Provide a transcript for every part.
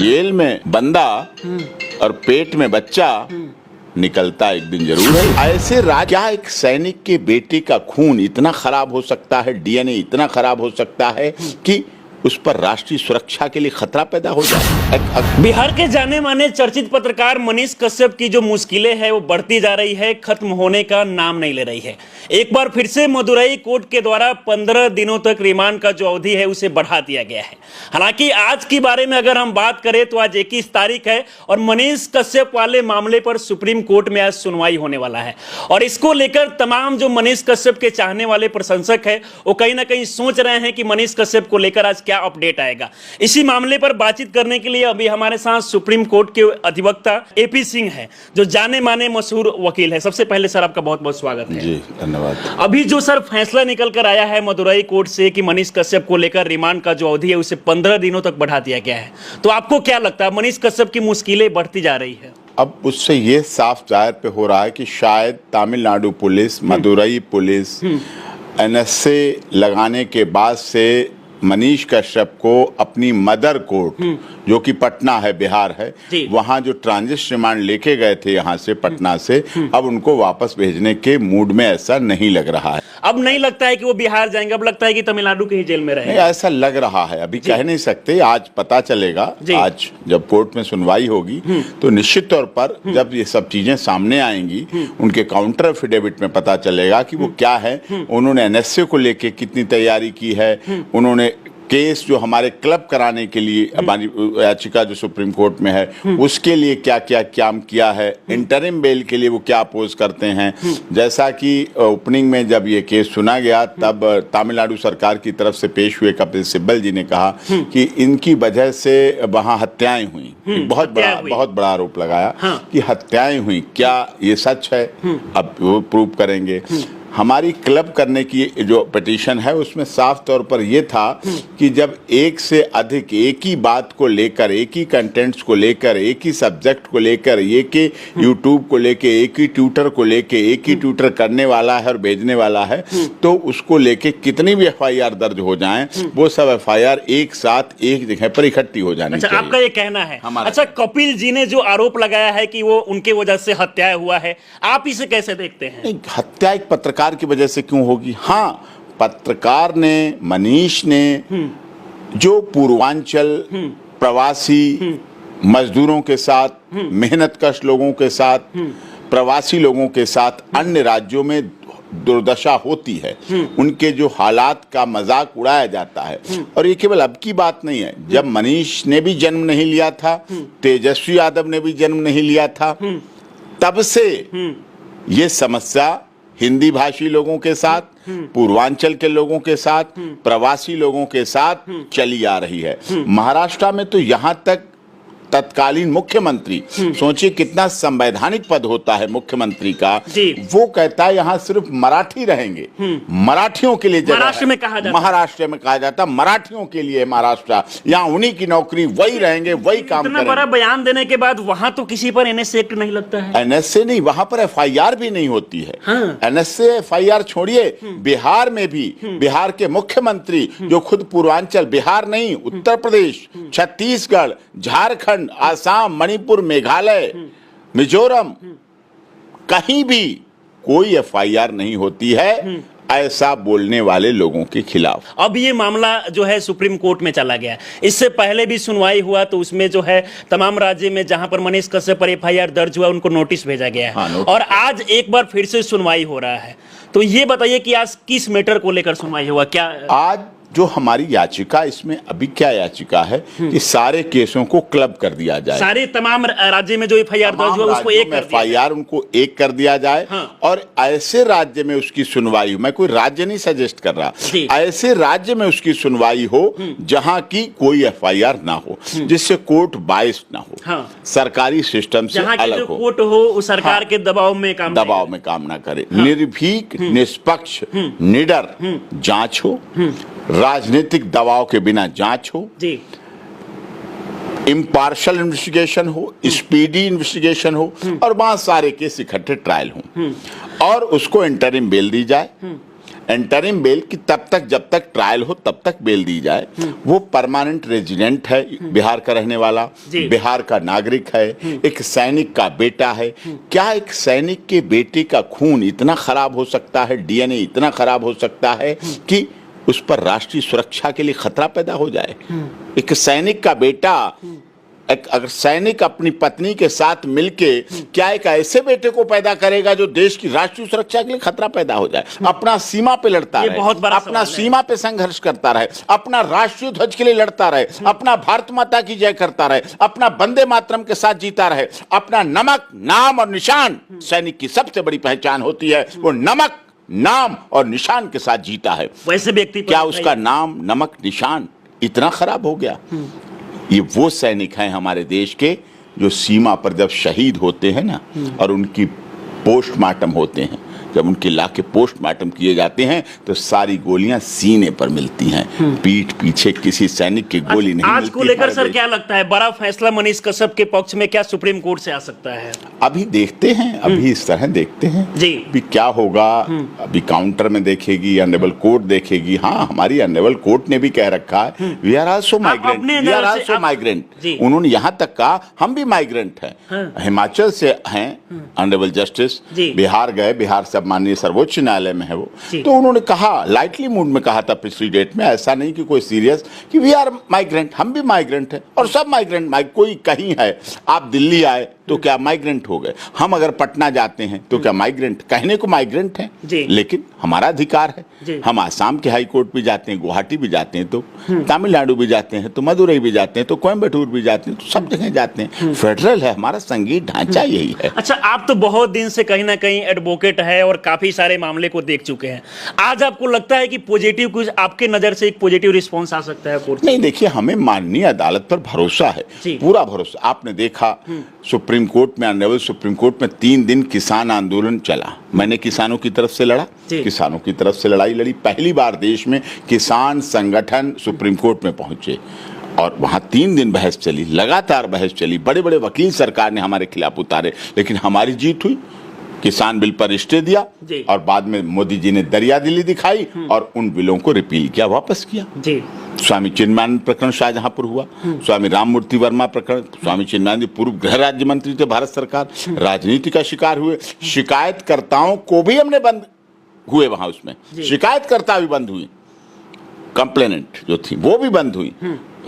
Jail में बंदा और पेट में बच्चा निकलता एक दिन जरूर है। ऐसे क्या एक सैनिक के बेटे का खून इतना खराब हो सकता है, डीएनए इतना खराब हो सकता है कि उस पर राष्ट्रीय सुरक्षा के लिए खतरा पैदा हो जाए। बिहार के जाने माने चर्चित पत्रकार मनीष कश्यप की जो मुश्किलें हैं वो बढ़ती जा रही है, खत्म होने का नाम नहीं ले रही है। एक बार फिर से मदुरई कोर्ट के द्वारा 15 दिनों तक रिमांड का जो अवधि है उसे बढ़ा दिया गया है। हालांकि आज के बारे में अगर हम बात करें तो आज 21 तारीख है और मनीष कश्यप वाले मामले पर सुप्रीम कोर्ट में आज सुनवाई होने वाला है। और इसको लेकर तमाम जो मनीष कश्यप के चाहने वाले प्रशंसक है वो कहीं ना कहीं सोच रहे हैं कि मनीष कश्यप को लेकर आज क्या अपडेट आएगा। इसी मामले पर बातचीत करने के लिए अभी हमारे साथ सुप्रीम कोर्ट के अधिवक्ता एपी सिंह हैं, जो जाने माने मशहूर वकील है। सबसे पहले सर आपका बहुत बहुत स्वागत है। जी धन्यवाद। अभी जो सर फैसला निकल कर आया है मदुरई कोर्ट से कि मनीष कश्यप को लेकर रिमांड का जो अवधि है उसे 15 दिनों तक बढ़ा दिया गया है, तो आपको क्या लगता है मनीष कश्यप की मुश्किलें बढ़ती जा रही है? अब उससे ये साफ जाहिर पे हो रहा है कि शायद Tamil Nadu police, Madurai police NSA लगाने के बाद से मनीष कश्यप को अपनी मदर कोर्ट जो कि पटना है, बिहार है, वहां जो ट्रांजिट रिमांड लेके गए थे यहाँ से पटना से, अब उनको वापस भेजने के मूड में ऐसा नहीं लग रहा है। अब नहीं लगता है कि वो बिहार जाएंगे, अब लगता है कि तमिलनाडु के ही जेल में रहेंगे। ऐसा लग रहा है, अभी कह नहीं सकते, आज पता चलेगा। आज जब कोर्ट में सुनवाई होगी तो निश्चित तौर पर जब ये सब चीजें सामने आएंगी, उनके काउंटर एफिडेविट में पता चलेगा कि वो क्या है, उन्होंने एनएसए को लेके कितनी तैयारी की है, उन्होंने केस जो हमारे क्लब कराने के लिए हमारी याचिका जो सुप्रीम कोर्ट में है उसके लिए क्या क्या काम किया है, इंटरिम बेल के लिए वो क्या अपोज करते हैं। जैसा कि ओपनिंग में जब ये केस सुना गया तब तमिलनाडु सरकार की तरफ से पेश हुए कपिल सिब्बल जी ने कहा कि इनकी वजह से वहां हत्याएं हुई। बहुत बड़ा आरोप लगाया कि हत्याएं हुई। क्या ये सच है? अब वो प्रूव करेंगे। हमारी क्लब करने की जो पिटीशन है उसमें साफ तौर पर यह था कि जब एक से अधिक एक ही बात को लेकर, एक ही कंटेंट्स को लेकर, एक ही सब्जेक्ट को लेकर, एक ही यूट्यूब को लेकर, एक ही ट्विटर को लेकर, एक ही ट्विटर करने वाला है और भेजने वाला है, तो उसको लेके कितनी भी एफआईआर दर्ज हो जाएं, वो सब एफआईआर एक साथ एक जगह पर इकट्ठी हो जानी चाहिए। आपका ये कहना है। अच्छा, कपिल जी ने जो आरोप लगाया है कि वो उनके वजह से हत्या हुआ है, आप इसे कैसे देखते हैं? हत्या एक पत्रकार की वजह से क्यों होगी? हाँ, पत्रकार ने, मनीष ने जो पूर्वांचल प्रवासी मजदूरों के साथ, मेहनतकश लोगों के साथ, प्रवासी लोगों के साथ अन्य राज्यों में दुर्दशा होती है, उनके जो हालात का मजाक उड़ाया जाता है। और ये केवल अब की बात नहीं है, जब मनीष ने भी जन्म नहीं लिया था, तेजस्वी यादव ने भी जन्म नहीं लिया था, तब से ये समस्या हिंदी भाषी लोगों के साथ, पूर्वांचल के लोगों के साथ, प्रवासी लोगों के साथ चली आ रही है। महाराष्ट्र में तो यहां तक तत्कालीन मुख्यमंत्री, सोचिए कितना संवैधानिक पद होता है मुख्यमंत्री का, वो कहता है यहाँ सिर्फ मराठी रहेंगे, मराठियों के लिए महाराष्ट्र में कहा जाता, महाराष्ट्र में कहा जाता मराठियों के लिए महाराष्ट्र, यहाँ उन्हीं की नौकरी, वही रहेंगे, वही काम करेंगे। बड़ा बयान देने के बाद वहां तो किसी पर एनएसए एक्ट नहीं लगता है। एनएसए नहीं, वहां पर एफआईआर भी नहीं होती है। एनएसए एफआईआर छोड़िए, बिहार में भी बिहार के मुख्यमंत्री जो खुद पूर्वांचल, बिहार नहीं, उत्तर प्रदेश, छत्तीसगढ़, झारखंड, आसाम, मणिपुर, मेघालय, मिजोरम, कहीं भी कोई एफआईआर नहीं होती है ऐसा बोलने वाले लोगों के खिलाफ। अब ये मामला जो है सुप्रीम कोर्ट में चला गया। इससे पहले भी सुनवाई हुआ तो उसमें जो है तमाम राज्य में जहां पर मनीष कश्यप पर एफआईआर दर्ज हुआ उनको नोटिस भेजा गया है। और आज एक बार फिर से सुनवाई हो रहा है, तो ये बताइए कि आज किस मैटर को लेकर सुनवाई हुआ? क्या आज जो हमारी याचिका, इसमें अभी क्या याचिका है कि सारे केसों को क्लब कर दिया जाए, सारे तमाम राज्य में जो एफआईआर दर्ज हुआ उसको एक एफआईआर उनको एक कर दिया जाए। और ऐसे राज्य में उसकी सुनवाई हो, मैं कोई राज्य नहीं सजेस्ट कर रहा, ऐसे राज्य में उसकी सुनवाई हो जहां की कोई एफआईआर ना हो, जिससे कोर्ट बायस्ड ना हो, सरकारी सिस्टम से अलग हो, कोर्ट हो सरकार के दबाव में काम ना करे, निर्भीक, निष्पक्ष, निडर जांच हो, राजनीतिक दबाव के बिना जांच हो, इम्पार्शल इन्वेस्टिगेशन हो, स्पीडी इन्वेस्टिगेशन हो, और वहां सारे केस इकट्ठे ट्रायल हो, और उसको इंटरिम बेल दी जाए। इंटरिम बेल की तब तक जब तक ट्रायल हो तब तक बेल दी जाए। वो परमानेंट रेजिडेंट है, बिहार का रहने वाला, बिहार का नागरिक है, एक सैनिक का बेटा है। क्या एक सैनिक के बेटे का खून इतना खराब हो सकता है, डीएनए इतना खराब हो सकता है कि उस पर राष्ट्रीय सुरक्षा के लिए खतरा पैदा हो जाए? एक सैनिक का बेटा, अगर सैनिक अपनी पत्नी के साथ मिलके क्या एक ऐसे बेटे को पैदा करेगा जो देश की राष्ट्रीय सुरक्षा के लिए खतरा पैदा हो जाए, अपना सीमा पे लड़ता रहे, बहुत बड़ा अपना सीमा पे संघर्ष करता रहे, अपना राष्ट्रीय ध्वज के लिए लड़ता रहे, अपना भारत माता की जय करता रहे, अपना वंदे मातरम के साथ जीता रहे, अपना नमक, नाम और निशान, सैनिक की सबसे बड़ी पहचान होती है वो नमक, नाम और निशान के साथ जीता है। वैसे व्यक्ति क्या उसका नाम, नमक, निशान इतना खराब हो गया? ये वो सैनिक हैं हमारे देश के जो सीमा पर जब शहीद होते हैं ना और उनकी पोस्टमार्टम होते हैं, जब उनके लाके पोस्टमार्टम किए जाते हैं तो सारी गोलियां सीने पर मिलती हैं, पीठ पीछे किसी सैनिक की गोली नहीं आज मिलती। को लेकर सर क्या लगता है, बड़ा फैसला मनीष कश्यप के पक्ष में क्या सुप्रीम कोर्ट से आ सकता है? अभी देखते हैं, अभी इस तरह देखते हैं जी, अभी क्या होगा। अभी काउंटर में देखेगी, ऑनरेबल कोर्ट देखेगी। हाँ, हमारी ऑनरेबल कोर्ट ने भी कह रखा है we are also migrant, we are also migrant. उन्होंने यहाँ तक कहा हम भी माइग्रेंट हैं। हिमाचल से हैं ऑनरेबल जस्टिस, बिहार गए, बिहार से माननीय सर्वोच्च न्यायालय में है वो, तो उन्होंने कहा, लाइटली मूड में कहा था पिछली डेट में, ऐसा नहीं कि कोई सीरियस, कि वी आर माइग्रेंट, हम भी माइग्रेंट हैं और सब माइग्रेंट। कोई कहीं है, आप दिल्ली आए तो क्या माइग्रेंट हो गए? हम अगर पटना जाते हैं तो क्या माइग्रेंट? कहने को माइग्रेंट हैं, लेकिन हमारा अधिकार है। हम आसाम के हाई कोर्ट भी जाते हैं, गुवाहाटी भी जाते हैं, तो तमिलनाडु भी जाते हैं, तो मदुरई भी जाते हैं, तो कोयम्बटूर भी जाते हैं, तो सब जगह जाते हैं। फेडरल है हमारा संघीय ढांचा, यही है। अच्छा, आप तो बहुत दिन से कहीं ना कहीं एडवोकेट है और काफी सारे मामले को देख चुके हैं। आज आपको लगता है कि पॉजिटिव, कुछ आपके नजर से एक पॉजिटिव रिस्पॉन्स आ सकता है कोर्ट? नहीं, देखिए, हमें माननीय अदालत पर भरोसा है, पूरा भरोसा। आपने देखा सुप्रीम कोर्ट में, ऑनरेबल सुप्रीम कोर्ट में 3 दिन किसान आंदोलन चला। मैंने किसानों की तरफ से लड़ा, किसानों की तरफ से लड़ाई लड़ी। पहली बार देश में किसान संगठन सुप्रीम कोर्ट में पहुंचे और वहां 3 दिन बहस चली, लगातार बहस चली। बड़े बड़े वकील सरकार ने हमारे खिलाफ उतारे, लेकिन हमारी जीत हुई। किसान बिल पर स्टे दिया और बाद में मोदी जी ने दरियादिली दिखाई और उन बिलों को रिपील किया, वापस किया। स्वामी चिन्मयानंद प्रकरण शाहजहांपुर हुआ, स्वामी राममूर्ति वर्मा प्रकरण, स्वामी चिन्मयानंद पूर्व गृह राज्य मंत्री थे भारत सरकार, राजनीति का शिकार हुए। शिकायतकर्ताओं को भी हमने बंद हुए वहां, उसमें शिकायतकर्ता भी बंद हुई, कंप्लेनेंट जो थी वो भी बंद हुई।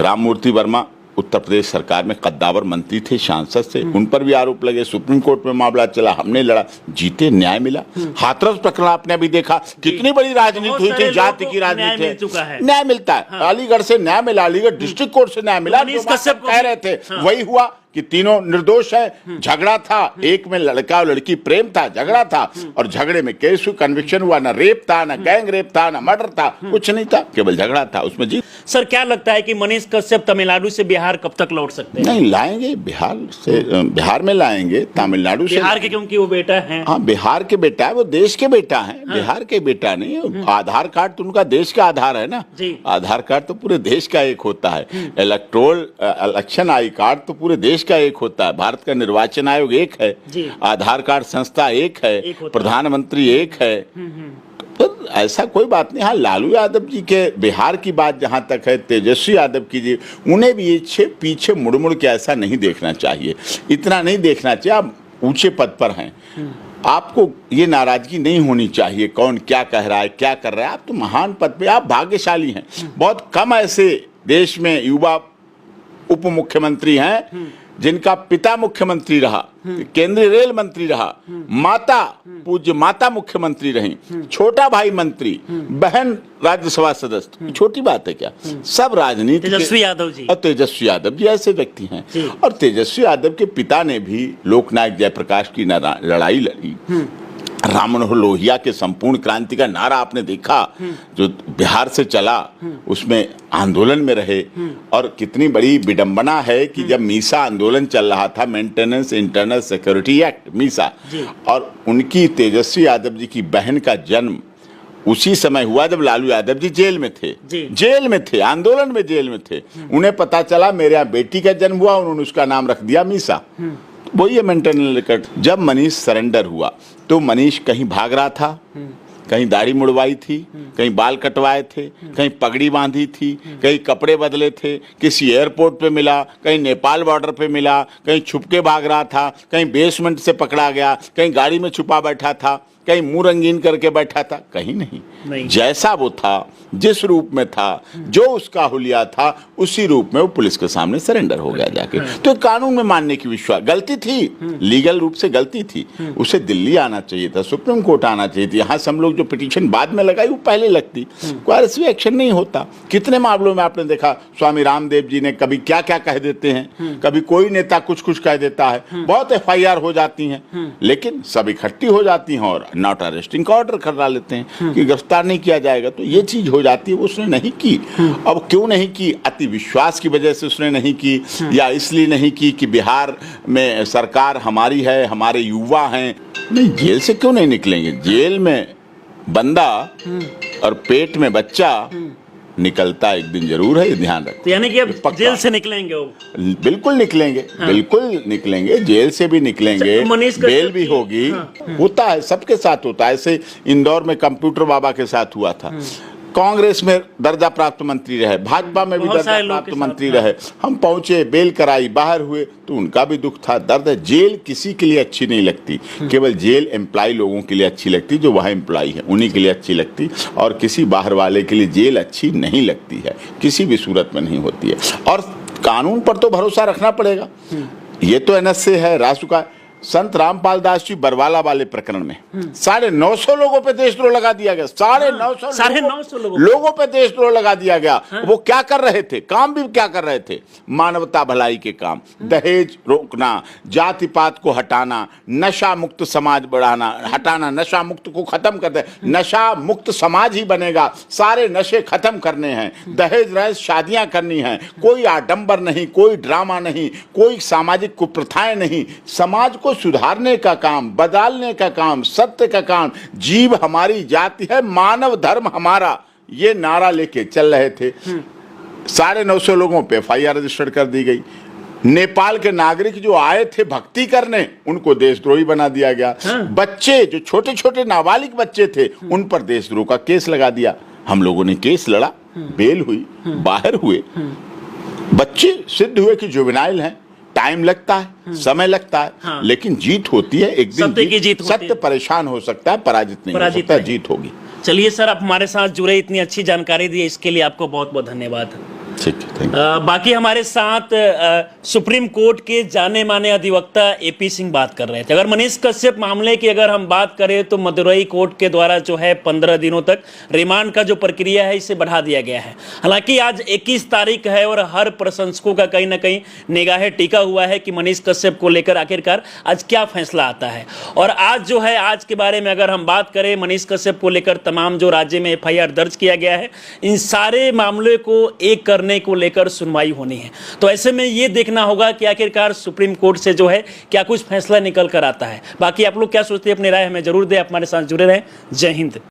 राममूर्ति वर्मा उत्तर प्रदेश सरकार में कद्दावर मंत्री थे, सांसद थे, उन पर भी आरोप लगे। सुप्रीम कोर्ट में मामला चला, हमने लड़ा, जीते, न्याय मिला। हाथरस प्रकरण आपने अभी देखा, कितनी बड़ी राजनीति हुई थी, जाति की राजनीति है, न्याय मिलता है। अलीगढ़ से न्याय मिला, अलीगढ़ डिस्ट्रिक्ट कोर्ट से न्याय मिला। कह रहे थे वही हुआ कि तीनों निर्दोष है। झगड़ा था, एक में लड़का और लड़की प्रेम था, झगड़ा था और झगड़े में केस हुई, कन्विक्शन हुआ। ना रेप था, ना गैंग रेप था, ना मर्डर था, कुछ नहीं था, केवल झगड़ा था, उसमें जीत। सर, क्या लगता है कि मनीष कश्यप तमिलनाडु से बिहार कब तक लौट सकते हैं? नहीं, लाएंगे बिहार से, बिहार में लाएंगे, तमिलनाडु से। बिहार के, क्योंकि वो बेटा है। हाँ, बिहार के बेटा है, वो देश के बेटा है, बिहार के बेटा नहीं। आधार कार्ड तो उनका देश का आधार है ना, आधार कार्ड तो पूरे देश का एक होता है। इलेक्टोरल इलेक्शन आई कार्ड तो पूरे देश का एक होता है। भारत का निर्वाचन आयोग एक है, आधार कार्ड संस्था एक है, प्रधानमंत्री एक है। तो ऐसा कोई बात नहीं। हाँ, लालू यादव जी के बिहार की बात जहां तक है, तेजस्वी यादव की जी, उन्हें भी पीछे मुड़ मुड़ के ऐसा नहीं देखना चाहिए, इतना नहीं देखना चाहिए। आप ऊंचे पद पर हैं, आपको ये नाराजगी नहीं होनी चाहिए कौन क्या कह रहा है, क्या कर रहा है। आप तो महान पद पे, आप भाग्यशाली हैं। बहुत कम ऐसे देश में युवा उप मुख्यमंत्री हैं जिनका पिता मुख्यमंत्री रहा, केंद्रीय रेल मंत्री रहा, माता पूज्य माता मुख्यमंत्री रही, छोटा भाई मंत्री, बहन राज्यसभा सदस्य। छोटी बात है क्या? सब राजनीति, तेजस्वी यादव जी, और तेजस्वी यादव जी ऐसे व्यक्ति हैं। और तेजस्वी यादव के पिता ने भी लोकनायक जयप्रकाश की लड़ाई लड़ी। राम मनोहर लोहिया के संपूर्ण क्रांति का नारा आपने देखा जो बिहार से चला, उसमें आंदोलन में रहे। और कितनी बड़ी विडंबना है कि जब मीसा आंदोलन चल रहा था, maintenance internal security act Misa, और उनकी तेजस्वी यादव जी की बहन का जन्म उसी समय हुआ जब लालू यादव जी जेल में थे, जेल में थे, आंदोलन में जेल में थे। उन्हें पता चला मेरे यहाँ बेटी का जन्म हुआ, उन्होंने उसका नाम रख दिया मीसा। वही है मेंटेनल रिकॉर्ड। जब मनीष सरेंडर हुआ तो मनीष कहीं भाग रहा था, कहीं दाढ़ी मुड़वाई थी, कहीं बाल कटवाए थे, कहीं पगड़ी बांधी थी, कहीं कपड़े बदले थे, किसी एयरपोर्ट पे मिला, कहीं नेपाल बॉर्डर पे मिला, कहीं छुप के भाग रहा था, कहीं बेसमेंट से पकड़ा गया, कहीं गाड़ी में छुपा बैठा था, कहीं मुंह रंगीन करके बैठा था, कहीं नहीं। जैसा वो था, जिस रूप में था, जो उसका हुलिया था, उसी रूप में वो पुलिस के सामने सरेंडर हो गया जाके। तो कानून में मानने की विश्वास, गलती थी, लीगल रूप से गलती थी, उसे दिल्ली आना चाहिए था, सुप्रीम कोर्ट आना चाहिए थी। यहाँ से हम लोग जो पिटीशन बाद में लगाई वो पहले लगती, कोई एक्शन नहीं होता। कितने मामलों में आपने देखा, स्वामी रामदेव जी ने कभी क्या क्या कह देते हैं, कभी कोई नेता कुछ कुछ कह देता है, बहुत FIR हो जाती हैं, लेकिन सब इकट्ठी हो जाती हैं और नॉट अरेस्टिंग का ऑर्डर करा लेते हैं कि गिरफ्तार नहीं किया जाएगा। तो ये चीज हो जाती है, वो उसने नहीं की। अब क्यों नहीं की? अति विश्वास की वजह से उसने नहीं की, या इसलिए नहीं की कि बिहार में सरकार हमारी है, हमारे युवा हैं? नहीं, जेल से क्यों नहीं निकलेंगे? जेल में बंदा और पेट में बच्चा निकलता एक दिन जरूर है, ये ध्यान रखो। तो यानी कि अब जेल से निकलेंगे वो? बिल्कुल निकलेंगे, बिल्कुल निकलेंगे, जेल से भी निकलेंगे, बेल भी होगी। होता है, सबके साथ होता है। ऐसे इंदौर में कंप्यूटर बाबा के साथ हुआ था। कांग्रेस में दर्जा प्राप्त मंत्री रहे, भाजपा में भी दर्जा प्राप्त मंत्री रहे, हम पहुंचे, बेल कराई, बाहर हुए, तो उनका भी दुख था, दर्द है। जेल किसी के लिए अच्छी नहीं लगती, केवल जेल एम्प्लॉय लोगों के लिए अच्छी लगती, जो वहाँ एम्प्लॉय है उन्हीं के लिए अच्छी लगती, और किसी बाहर वाले के लिए जेल अच्छी नहीं लगती है, किसी भी सूरत में नहीं होती है। और कानून पर तो भरोसा रखना पड़ेगा। ये तो NSA है, राष्ट्र का। संत रामपाल दास जी बरवाला वाले प्रकरण में 950 लोगों पे देशद्रोह लगा दिया गया। 950 लोगों पे देशद्रोह लगा दिया गया। वो क्या कर रहे थे? काम भी क्या कर रहे थे? मानवता भलाई के काम, दहेज रोकना, जाति पात को हटाना, नशा मुक्त समाज बढ़ाना, हटाना, नशा मुक्त को खत्म कर दे, नशा मुक्त समाज ही बनेगा, सारे नशे खत्म करने हैं, दहेज रहित शादियां करनी हैं, कोई आडंबर नहीं, कोई ड्रामा नहीं, कोई सामाजिक कुप्रथाएं नहीं, समाज को सुधारने का काम, बदलने का काम, सत्य का काम, जीव हमारी जाति है, मानव धर्म हमारा, ये नारा लेके चल रहे थे। 950 लोगों पे FIR रजिस्टर कर दी गई। नेपाल के नागरिक जो आए थे भक्ति करने, उनको देशद्रोही बना दिया गया। बच्चे जो छोटे छोटे नाबालिग बच्चे थे, उन पर देशद्रोह का केस लगा दिया। हम लोगों ने केस लड़ा, बेल हुई, बाहर हुए, बच्चे सिद्ध हुए कि जुवेनाइल हैं। टाइम लगता है, समय लगता है, लेकिन जीत होती है एक दिन। सत्य की जीत होती है। सत्य परेशान हो सकता है, पराजित नहीं हो सकता, जीत होगी। चलिए सर, आप हमारे साथ जुड़े, इतनी अच्छी जानकारी दी, इसके लिए आपको बहुत बहुत धन्यवाद। ठीक है, बाकी हमारे साथ सुप्रीम कोर्ट के जाने माने अधिवक्ता AP सिंह बात कर रहे थे। अगर मनीष कश्यप मामले की अगर हम बात करें तो मदुरई कोर्ट के द्वारा जो है 15 दिनों तक रिमांड का जो प्रक्रिया है इसे बढ़ा दिया गया है। हालांकि आज 21 तारीख है और हर प्रशंसकों का कहीं ना कहीं निगाहें टिका हुआ है कि मनीष कश्यप को लेकर आखिरकार आज क्या फैसला आता है। और आज जो है, आज के बारे में अगर हम बात करें, मनीष कश्यप को लेकर तमाम जो राज्य में FIR दर्ज किया गया है, इन सारे मामले को एक करने को लेकर सुनवाई होनी है। तो ऐसे में ये देखना होगा कि आखिरकार सुप्रीम कोर्ट से जो है क्या कुछ फैसला निकल कर आता है। बाकी आप लोग क्या सोचते हैं, अपनी राय हमें जरूर दें। आप हमारे साथ जुड़े रहें। जय हिंद।